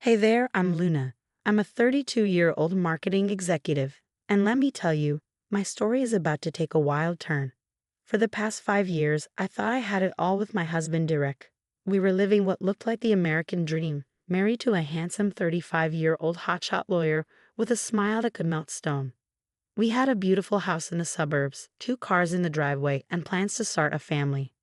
Hey there, I'm Luna. I'm a 32-year-old marketing executive, and let me tell you, my story is about to take a wild turn. For the past 5 years, I thought I had it all with my husband, Derek. We were living what looked like the American dream, married to a handsome 35-year-old hotshot lawyer with a smile that could melt stone. We had a beautiful house in the suburbs, 2 cars in the driveway, and plans to start a family.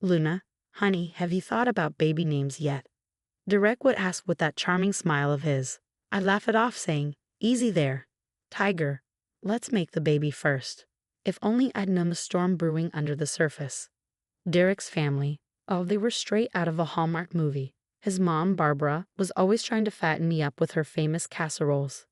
Luna, honey, have you thought about baby names yet? Derek would ask with that charming smile of his. I'd laugh it off, saying, easy there. Tiger, let's make the baby first. If only I'd known the storm brewing under the surface. Derek's family, oh, they were straight out of a Hallmark movie. His mom, Barbara, was always trying to fatten me up with her famous casseroles.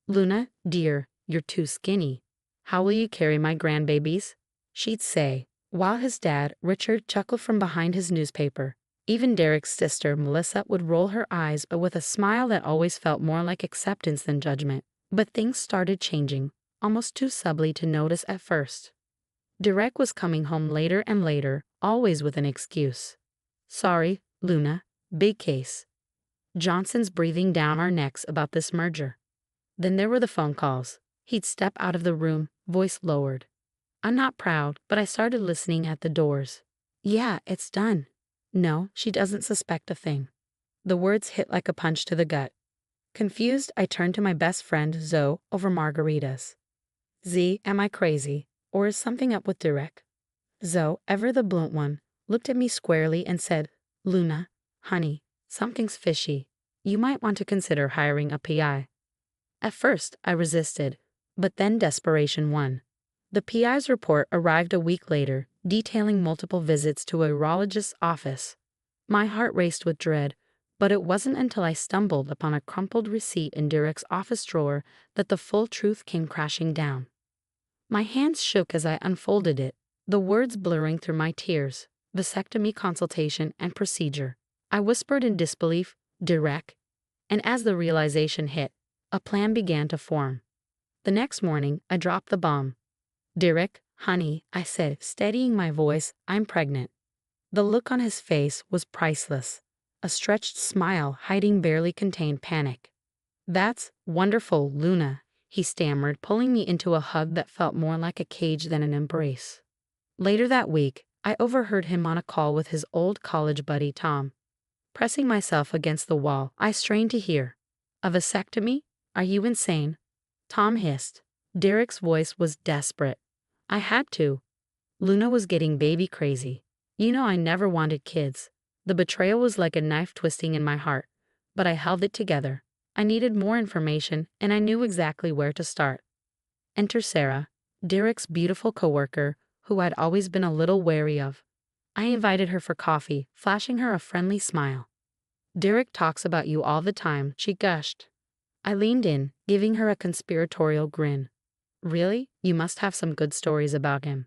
Luna, dear, you're too skinny. How will you carry my grandbabies? She'd say, while his dad, Richard, chuckled from behind his newspaper. Even Derek's sister, Melissa, would roll her eyes, but with a smile that always felt more like acceptance than judgment. But things started changing, almost too subtly to notice at first. Derek was coming home later and later, always with an excuse. Sorry, Luna, big case. Johnson's breathing down our necks about this merger. Then there were the phone calls. He'd step out of the room, voice lowered. I'm not proud, but I started listening at the doors. Yeah, it's done. No, she doesn't suspect a thing. The words hit like a punch to the gut. Confused, I turned to my best friend, Zoe, over margaritas. Z, am I crazy? Or is something up with Derek? Zoe, ever the blunt one, looked at me squarely and said, Luna, honey, something's fishy. You might want to consider hiring a PI. At first, I resisted, but then desperation won. The PI's report arrived a week later, detailing multiple visits to a urologist's office. My heart raced with dread, but it wasn't until I stumbled upon a crumpled receipt in Derek's office drawer that the full truth came crashing down. My hands shook as I unfolded it, the words blurring through my tears. Vasectomy consultation and procedure. I whispered in disbelief, Derek. And as the realization hit, a plan began to form. The next morning, I dropped the bomb. Derek, honey, I said, steadying my voice, I'm pregnant. The look on his face was priceless, a stretched smile hiding barely contained panic. That's wonderful, Luna, he stammered, pulling me into a hug that felt more like a cage than an embrace. Later that week, I overheard him on a call with his old college buddy Tom. Pressing myself against the wall, I strained to hear. A vasectomy? Are you insane? Tom hissed. Derek's voice was desperate. I had to. Luna was getting baby crazy. You know I never wanted kids. The betrayal was like a knife twisting in my heart, but I held it together. I needed more information, and I knew exactly where to start. Enter Sarah, Derek's beautiful coworker, who I'd always been a little wary of. I invited her for coffee, flashing her a friendly smile. Derek talks about you all the time, she gushed. I leaned in, giving her a conspiratorial grin. Really? You must have some good stories about him.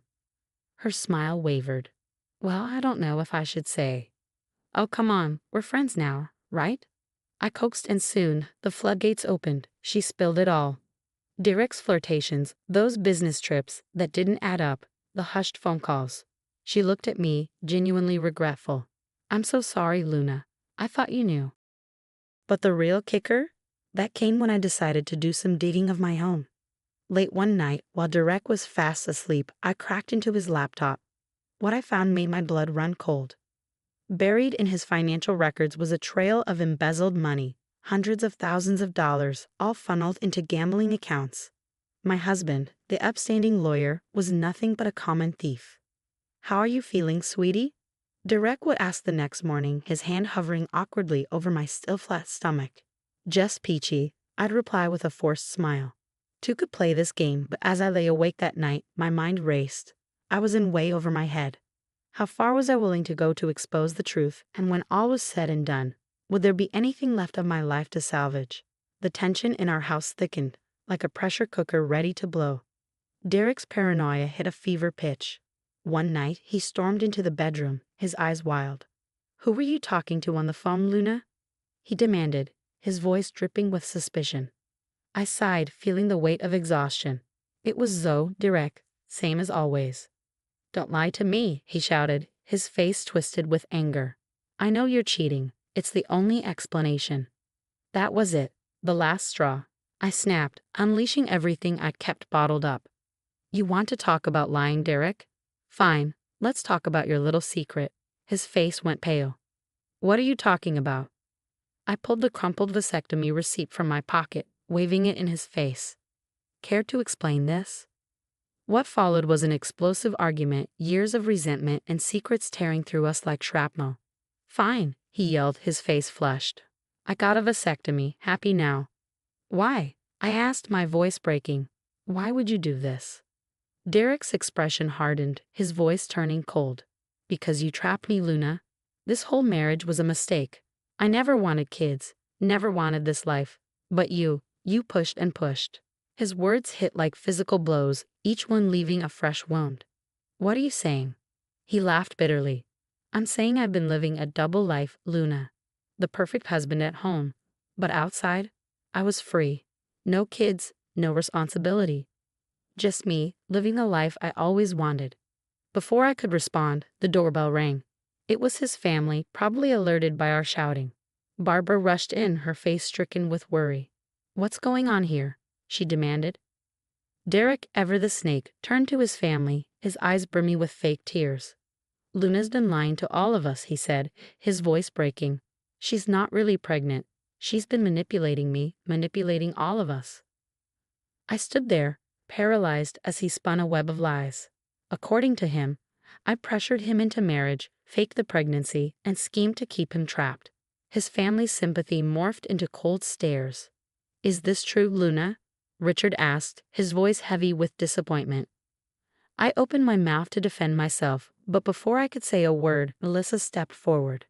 Her smile wavered. Well, I don't know if I should say. Oh, come on, we're friends now, right? I coaxed, and soon the floodgates opened. She spilled it all. Derek's flirtations, those business trips that didn't add up, the hushed phone calls. She looked at me, genuinely regretful. I'm so sorry, Luna. I thought you knew. But the real kicker? That came when I decided to do some digging of my own. Late one night, while Derek was fast asleep, I cracked into his laptop. What I found made my blood run cold. Buried in his financial records was a trail of embezzled money, hundreds of thousands of dollars, all funneled into gambling accounts. My husband, the upstanding lawyer, was nothing but a common thief. How are you feeling, sweetie? Derek would ask the next morning, his hand hovering awkwardly over my still flat stomach. Just peachy, I'd reply with a forced smile. Two could play this game, but as I lay awake that night, my mind raced. I was in way over my head. How far was I willing to go to expose the truth, and when all was said and done, would there be anything left of my life to salvage? The tension in our house thickened, like a pressure cooker ready to blow. Derek's paranoia hit a fever pitch. One night, he stormed into the bedroom, his eyes wild. Who were you talking to on the phone, Luna? He demanded, his voice dripping with suspicion. I sighed, feeling the weight of exhaustion. It was Zoe, Derek, same as always. Don't lie to me, he shouted, his face twisted with anger. I know you're cheating. It's the only explanation. That was it, the last straw. I snapped, unleashing everything I'd kept bottled up. You want to talk about lying, Derek? Fine, let's talk about your little secret. His face went pale. What are you talking about? I pulled the crumpled vasectomy receipt from my pocket, waving it in his face. Care to explain this? What followed was an explosive argument, years of resentment and secrets tearing through us like shrapnel. Fine, he yelled, his face flushed. I got a vasectomy, happy now. Why? I asked, my voice breaking. Why would you do this? Derek's expression hardened, his voice turning cold. Because you trapped me, Luna. This whole marriage was a mistake. I never wanted kids, never wanted this life. But you pushed and pushed. His words hit like physical blows, each one leaving a fresh wound. What are you saying? He laughed bitterly. I'm saying I've been living a double life, Luna. The perfect husband at home. But outside, I was free. No kids, no responsibility. Just me, living the life I always wanted. Before I could respond, the doorbell rang. It was his family, probably alerted by our shouting. Barbara rushed in, her face stricken with worry. What's going on here? She demanded. Derek, ever the snake, turned to his family, his eyes brimming with fake tears. Luna's been lying to all of us, he said, his voice breaking. She's not really pregnant. She's been manipulating me, manipulating all of us. I stood there, paralyzed as he spun a web of lies. According to him, I pressured him into marriage, faked the pregnancy, and schemed to keep him trapped. His family's sympathy morphed into cold stares. Is this true, Luna? Richard asked, his voice heavy with disappointment. I opened my mouth to defend myself, but before I could say a word, Melissa stepped forward.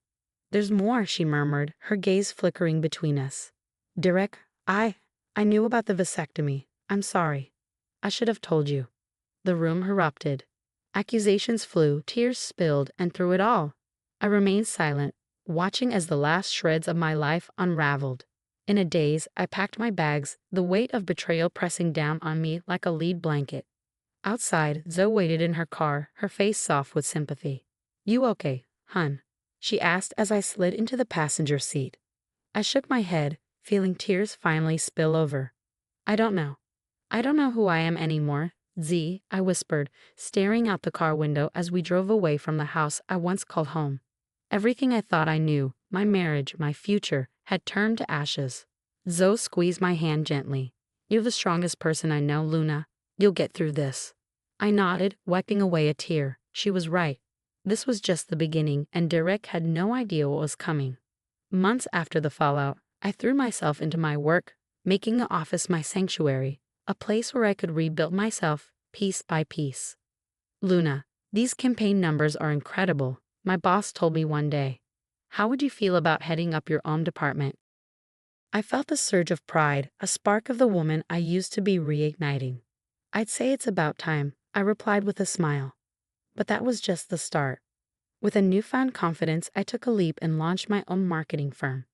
There's more, she murmured, her gaze flickering between us. Derek, I knew about the vasectomy. I'm sorry. I should have told you. The room erupted. Accusations flew, tears spilled, and through it all, I remained silent, watching as the last shreds of my life unraveled. In a daze, I packed my bags, the weight of betrayal pressing down on me like a lead blanket. Outside, Zoe waited in her car, her face soft with sympathy. You okay, hun? She asked as I slid into the passenger seat. I shook my head, feeling tears finally spill over. I don't know. I don't know who I am anymore, Z, I whispered, staring out the car window as we drove away from the house I once called home. Everything I thought I knew, my marriage, my future, had turned to ashes. Zoe squeezed my hand gently. You're the strongest person I know, Luna. You'll get through this. I nodded, wiping away a tear. She was right. This was just the beginning, and Derek had no idea what was coming. Months after the fallout, I threw myself into my work, making the office my sanctuary, a place where I could rebuild myself, piece by piece. Luna, these campaign numbers are incredible, my boss told me one day. How would you feel about heading up your own department? I felt a surge of pride, a spark of the woman I used to be reigniting. I'd say it's about time, I replied with a smile. But that was just the start. With a newfound confidence, I took a leap and launched my own marketing firm.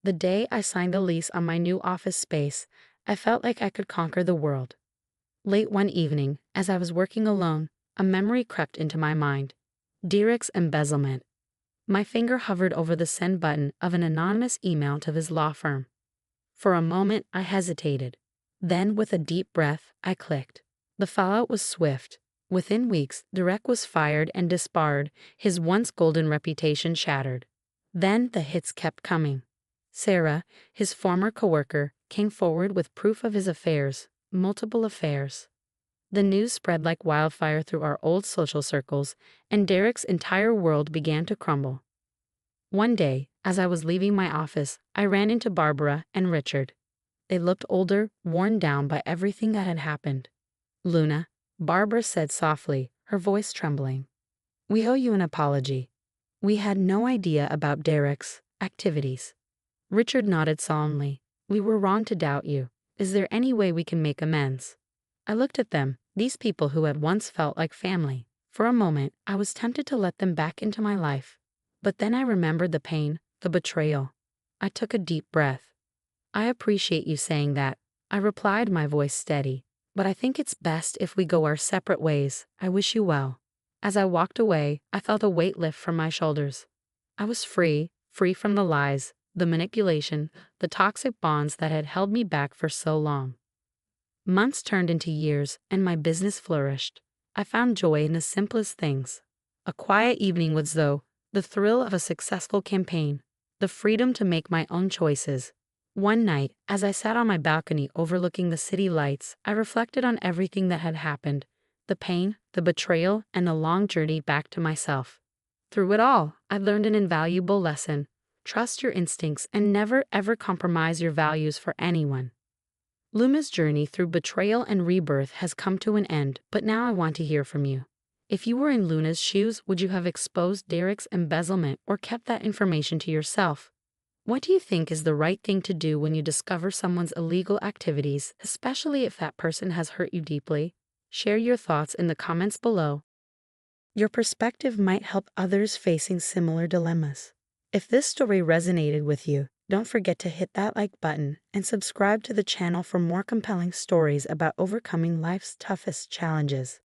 The day I signed the lease on my new office space, I felt like I could conquer the world. Late one evening, as I was working alone, a memory crept into my mind. Derek's embezzlement. My finger hovered over the send button of an anonymous email to his law firm. For a moment, I hesitated. Then, with a deep breath, I clicked. The fallout was swift. Within weeks, Derek was fired and disbarred, his once golden reputation shattered. Then the hits kept coming. Sarah, his former coworker, came forward with proof of his affairs, multiple affairs. The news spread like wildfire through our old social circles, and Derek's entire world began to crumble. One day, as I was leaving my office, I ran into Barbara and Richard. They looked older, worn down by everything that had happened. Luna, Barbara said softly, her voice trembling. We owe you an apology. We had no idea about Derek's activities. Richard nodded solemnly. We were wrong to doubt you. Is there any way we can make amends? I looked at them, these people who had once felt like family. For a moment, I was tempted to let them back into my life. But then I remembered the pain, the betrayal. I took a deep breath. I appreciate you saying that, I replied, my voice steady. But I think it's best if we go our separate ways. I wish you well. As I walked away, I felt a weight lift from my shoulders. I was free from the lies, the manipulation, the toxic bonds that had held me back for so long. Months turned into years, and my business flourished. I found joy in the simplest things. A quiet evening with Zoe, the thrill of a successful campaign, the freedom to make my own choices. One night, as I sat on my balcony overlooking the city lights, I reflected on everything that had happened, the pain, the betrayal, and the long journey back to myself. Through it all, I learned an invaluable lesson. Trust your instincts and never ever compromise your values for anyone. Luma's journey through betrayal and rebirth has come to an end, but now I want to hear from you. If you were in Luna's shoes, would you have exposed Derek's embezzlement or kept that information to yourself? What do you think is the right thing to do when you discover someone's illegal activities, especially if that person has hurt you deeply? Share your thoughts in the comments below. Your perspective might help others facing similar dilemmas. If this story resonated with you, don't forget to hit that like button and subscribe to the channel for more compelling stories about overcoming life's toughest challenges.